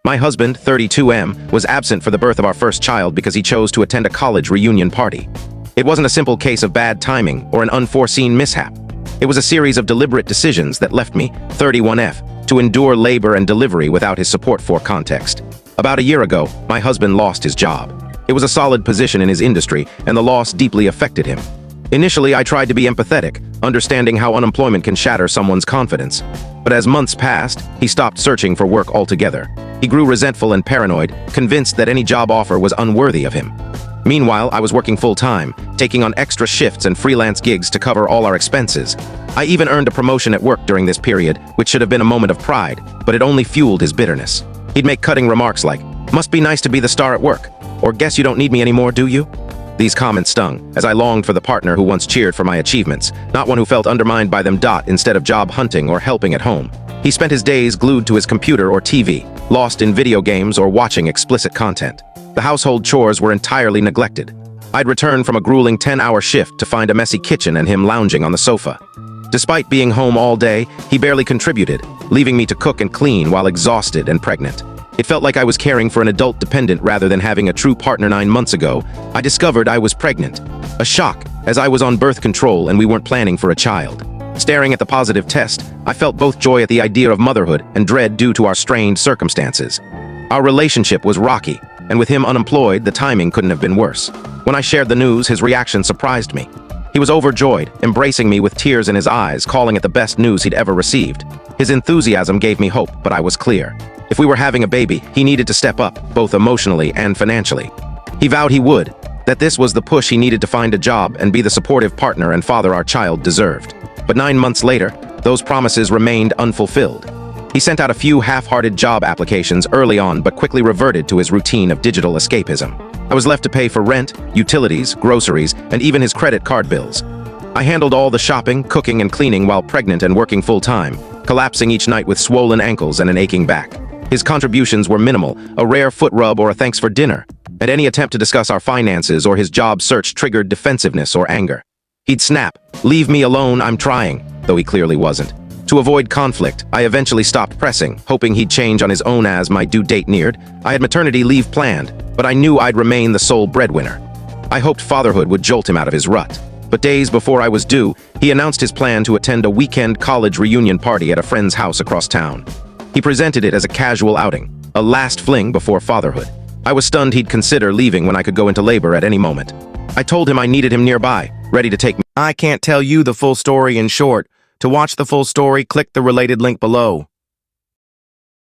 My husband, 32M, was absent for the birth of our first child because he chose to attend a college reunion party. It wasn't a simple case of bad timing or an unforeseen mishap. It was a series of deliberate decisions that left me, 31F, to endure labor and delivery without his support for context. About a year ago, my husband lost his job. It was a solid position in his industry, and the loss deeply affected him. Initially, I tried to be empathetic, understanding how unemployment can shatter someone's confidence. But as months passed, he stopped searching for work altogether. He grew resentful and paranoid, convinced that any job offer was unworthy of him. Meanwhile, I was working full-time, taking on extra shifts and freelance gigs to cover all our expenses. I even earned a promotion at work during this period, which should have been a moment of pride, but it only fueled his bitterness. He'd make cutting remarks like, "Must be nice to be the star at work," or "Guess you don't need me anymore, do you?" These comments stung, as I longed for the partner who once cheered for my achievements, not one who felt undermined by them. Instead of job hunting or helping at home, he spent his days glued to his computer or TV, lost in video games or watching explicit content. The household chores were entirely neglected. I'd return from a grueling 10-hour shift to find a messy kitchen and him lounging on the sofa. Despite being home all day, he barely contributed, leaving me to cook and clean while exhausted and pregnant. It felt like I was caring for an adult dependent rather than having a true partner. 9 months ago, I discovered I was pregnant. A shock, as I was on birth control and we weren't planning for a child. Staring at the positive test, I felt both joy at the idea of motherhood and dread due to our strained circumstances. Our relationship was rocky, and with him unemployed, the timing couldn't have been worse. When I shared the news, his reaction surprised me. He was overjoyed, embracing me with tears in his eyes, calling it the best news he'd ever received. His enthusiasm gave me hope, but I was clear. If we were having a baby, he needed to step up, both emotionally and financially. He vowed he would, that this was the push he needed to find a job and be the supportive partner and father our child deserved. But 9 months later, those promises remained unfulfilled. He sent out a few half-hearted job applications early on, but quickly reverted to his routine of digital escapism. I was left to pay for rent, utilities, groceries, and even his credit card bills. I handled all the shopping, cooking, and cleaning while pregnant and working full-time, collapsing each night with swollen ankles and an aching back. His contributions were minimal, a rare foot rub or a thanks for dinner, and any attempt to discuss our finances or his job search triggered defensiveness or anger. He'd snap, "Leave me alone, I'm trying," though he clearly wasn't. To avoid conflict, I eventually stopped pressing, hoping he'd change on his own as my due date neared. I had maternity leave planned, but I knew I'd remain the sole breadwinner. I hoped fatherhood would jolt him out of his rut. But days before I was due, he announced his plan to attend a weekend college reunion party at a friend's house across town. He presented it as a casual outing, a last fling before fatherhood. I was stunned he'd consider leaving when I could go into labor at any moment. I told him I needed him nearby, ready to take me. I can't tell you the full story in short. To watch the full story, click the related link below.